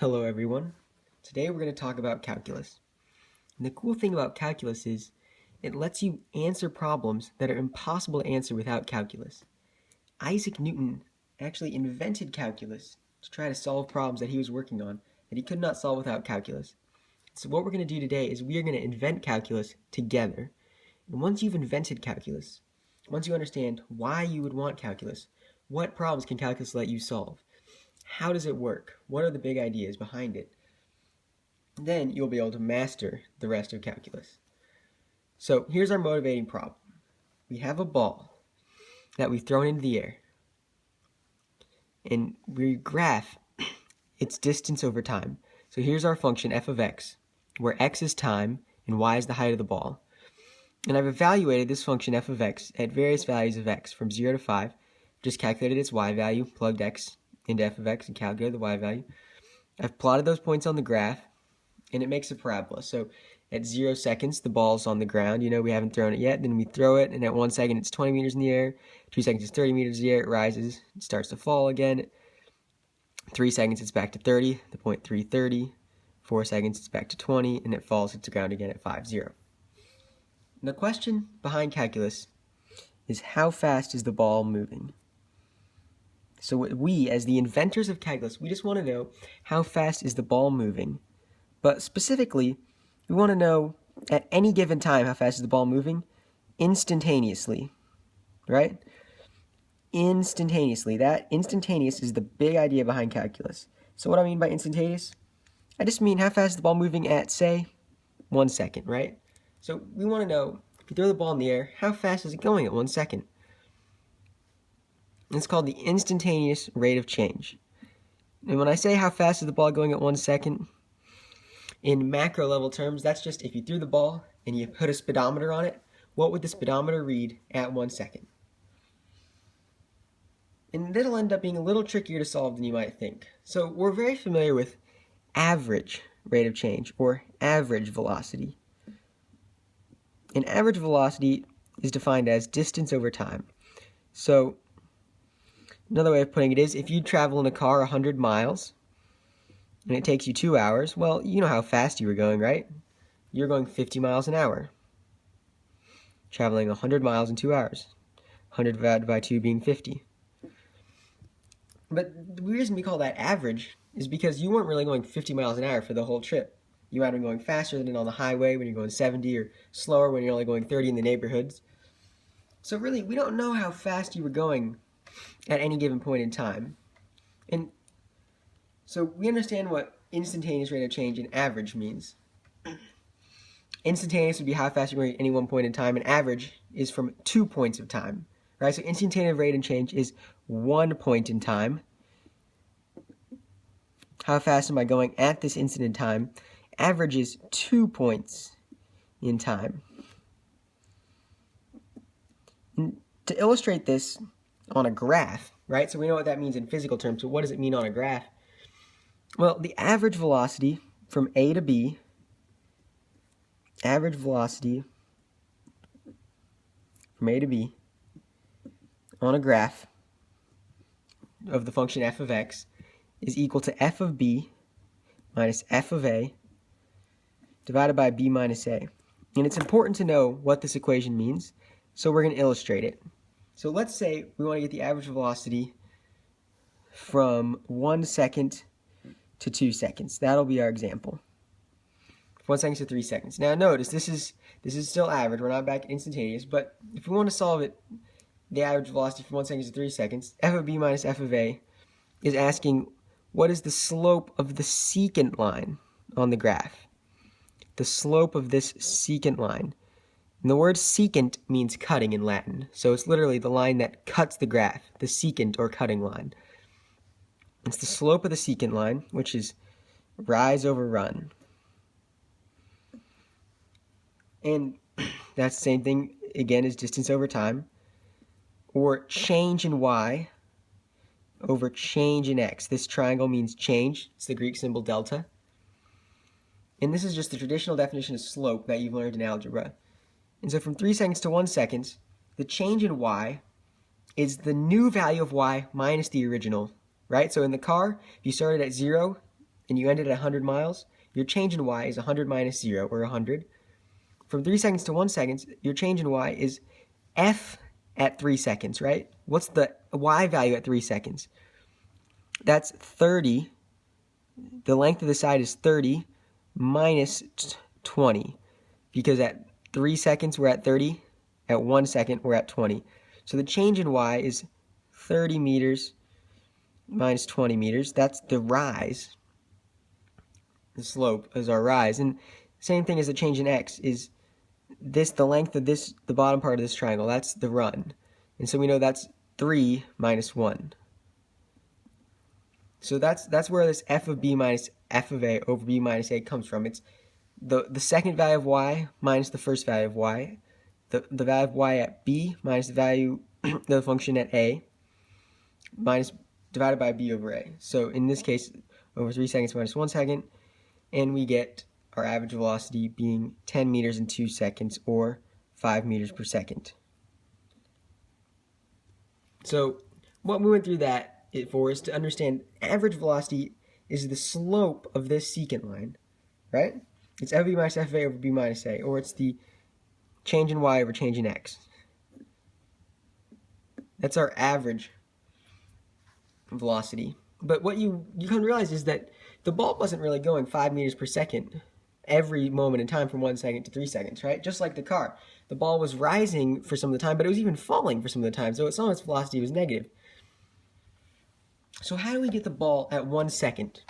Hello everyone. Today we're going to talk about calculus. And the cool thing about calculus is it lets you answer problems that are impossible to answer without calculus. Isaac Newton actually invented calculus to try to solve problems that he was working on that he could not solve without calculus. So what we're going to do today is we are going to invent calculus together. And once you've invented calculus, once you understand why you would want calculus, what problems can calculus let you solve? How does it work? What are the big ideas behind it? Then you'll be able to master the rest of calculus. So here's our motivating problem. We have a ball that we've thrown into the air, and we graph its distance over time. So here's our function f of x, where x is time and y is the height of the ball. And I've evaluated this function f of x at various values of x from 0 to 5. Just calculated its y value, plugged x into f of x, and calculated the y value. I've plotted those points on the graph, and it makes a parabola. So at 0 seconds, the ball's on the ground. We haven't thrown it yet. Then we throw it, and at 1 second, it's 20 meters in the air. 2 seconds, it's 30 meters in the air. It rises. It starts to fall again. 3 seconds, it's back to 30. The point 330. 4 seconds, it's back to 20, and it falls to the ground again at 5, 0. The question behind calculus is how fast is the ball moving? So we, as the inventors of calculus, we just want to know how fast is the ball moving. But specifically, we want to know at any given time how fast is the ball moving instantaneously, right? Instantaneously. That instantaneous is the big idea behind calculus. So what I mean by instantaneous? I just mean how fast is the ball moving at, say, 1 second, right? So we want to know, if you throw the ball in the air, how fast is it going at 1 second? It's called the instantaneous rate of change. And when I say how fast is the ball going at 1 second, in macro level terms, that's just if you threw the ball and you put a speedometer on it, what would the speedometer read at 1 second? And that'll end up being a little trickier to solve than you might think. So we're very familiar with average rate of change, or average velocity. And average velocity is defined as distance over time. So another way of putting it is, if you travel in a car 100 miles, and it takes you 2 hours, well, you know how fast you were going, right? You're going 50 miles an hour. Traveling 100 miles in 2 hours. 100 divided by 2 being 50. But the reason we call that average is because you weren't really going 50 miles an hour for the whole trip. You might have been going faster than on the highway when you're going 70, or slower when you're only going 30 in the neighborhoods. So really, we don't know how fast you were going at any given point in time. And so we understand what instantaneous rate of change and average means. Instantaneous would be how fast you're going at any one point in time, and average is from 2 points of time, right? So instantaneous rate of change is 1 point in time. How fast am I going at this instant in time? Average is 2 points in time. And to illustrate this on a graph, right? So we know what that means in physical terms. So what does it mean on a graph? Well, the average velocity from A to B, average velocity from A to B on a graph of the function f of x is equal to f of b minus f of a divided by b minus a. And it's important to know what this equation means, so we're going to illustrate it. So let's say we want to get the average velocity from 1 second to 2 seconds. That'll be our example. 1 second to 3 seconds. Now notice, this is still average. We're not back at instantaneous, but if we want to solve it, the average velocity from 1 second to 3 seconds, f of b minus f of a is asking what is the slope of the secant line on the graph. The slope of this secant line. And the word secant means cutting in Latin. So it's literally the line that cuts the graph, the secant or cutting line. It's the slope of the secant line, which is rise over run. And that's the same thing, again, as distance over time. Or change in y over change in x. This triangle means change. It's the Greek symbol delta. And this is just the traditional definition of slope that you've learned in algebra. And so from 3 seconds to 1 second, the change in y is the new value of y minus the original, right? So in the car, if you started at 0 and you ended at 100 miles, your change in y is 100 minus 0, or 100. From 3 seconds to 1 second, your change in y is f at 3 seconds, right? What's the y value at 3 seconds? That's 30. The length of the side is 30 minus 20, because at 3 seconds we're at 30, at 1 second we're at 20. So the change in y is 30 meters minus 20 meters. That's the rise. The slope is our rise. And same thing as the change in x is this, the length of this, the bottom part of this triangle, that's the run. And so we know that's 3 minus 1. So that's where this f of b minus f of a over b minus a comes from. It's the second value of y minus the first value of y. The value of y at b minus the value of the function at a minus divided by b over a. So in this case, over 3 seconds minus 1 second, and we get our average velocity being 10 meters in 2 seconds, or 5 meters per second. So what we went through that for is to understand average velocity is the slope of this secant line, right? It's f of b minus f of a over b minus a, or it's the change in y over change in x. That's our average velocity. But what you can realize is that the ball wasn't really going 5 meters per second every moment in time from 1 second to 3 seconds, right? Just like the car. The ball was rising for some of the time, but it was even falling for some of the time, so some of its velocity was negative. So how do we get the ball at 1 second?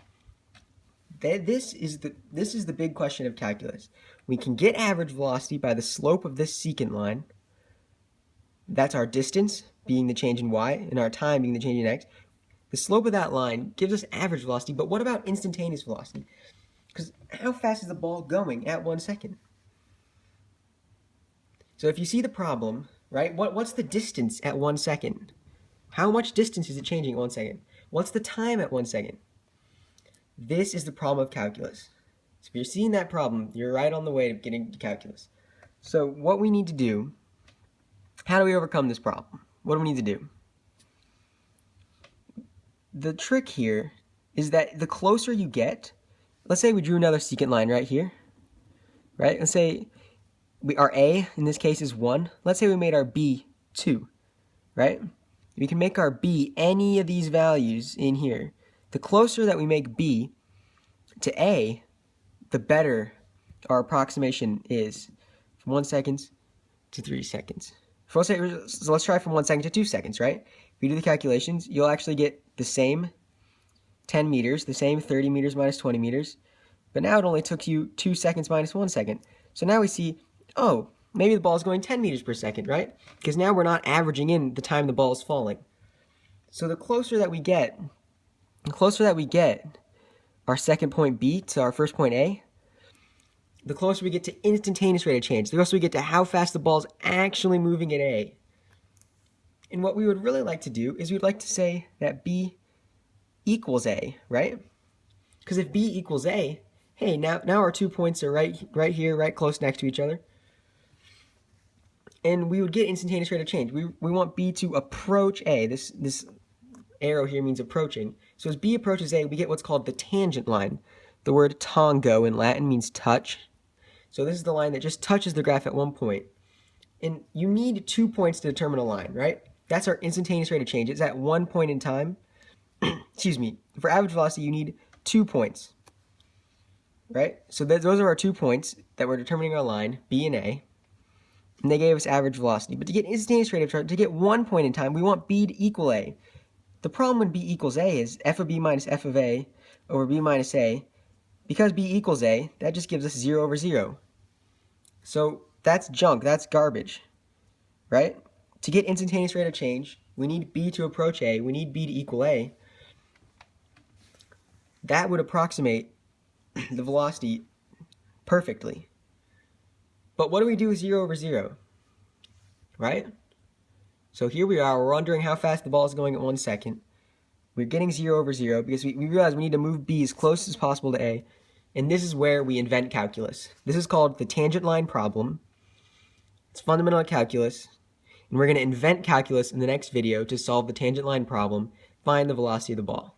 This is the big question of calculus. We can get average velocity by the slope of this secant line. That's our distance, being the change in y, and our time being the change in x. The slope of that line gives us average velocity, but what about instantaneous velocity? Because how fast is the ball going at 1 second? So if you see the problem, right, what's the distance at 1 second? How much distance is it changing at 1 second? What's the time at 1 second? This is the problem of calculus. So if you're seeing that problem, you're right on the way to getting to calculus. So what we need to do, how do we overcome this problem? What do we need to do? The trick here is that the closer you get, let's say we drew another secant line right here, right? Let's say our A, in this case, is 1. Let's say we made our B 2, right? We can make our B any of these values in here. The closer that we make B to A, the better our approximation is from 1 second to 3 seconds. So let's try from 1 second to 2 seconds, right? If you do the calculations, you'll actually get the same 10 meters, the same 30 meters minus 20 meters, but now it only took you 2 seconds minus 1 second. So now we see, oh, maybe the ball is going 10 meters per second, right? Because now we're not averaging in the time the ball is falling. So the closer that we get our second point B to our first point A, the closer we get to instantaneous rate of change, the closer we get to how fast the ball is actually moving at A. And what we would really like to do is we'd like to say that B equals A, right? Because if B equals A, hey, now our 2 points are right here, right close next to each other. And we would get instantaneous rate of change. We want B to approach A. This arrow here means approaching. So as B approaches A, we get what's called the tangent line. The word tango in Latin means touch. So this is the line that just touches the graph at 1 point. And you need 2 points to determine a line, right? That's our instantaneous rate of change. It's at 1 point in time. Excuse me. For average velocity, you need 2 points, right? So those are our 2 points that we're determining our line, B and A. And they gave us average velocity. But to get instantaneous rate of change, to get 1 point in time, we want B to equal A. The problem when B equals A is f of B minus f of A over B minus A. Because B equals A, that just gives us 0 over 0. So that's junk, that's garbage, right? To get instantaneous rate of change, we need B to approach A, we need B to equal A. That would approximate the velocity perfectly. But what do we do with 0 over 0, right? So here we are, we're wondering how fast the ball is going at 1 second. We're getting 0 over 0 because we realize we need to move B as close as possible to A. And this is where we invent calculus. This is called the tangent line problem. It's fundamental calculus. And we're going to invent calculus in the next video to solve the tangent line problem, find the velocity of the ball.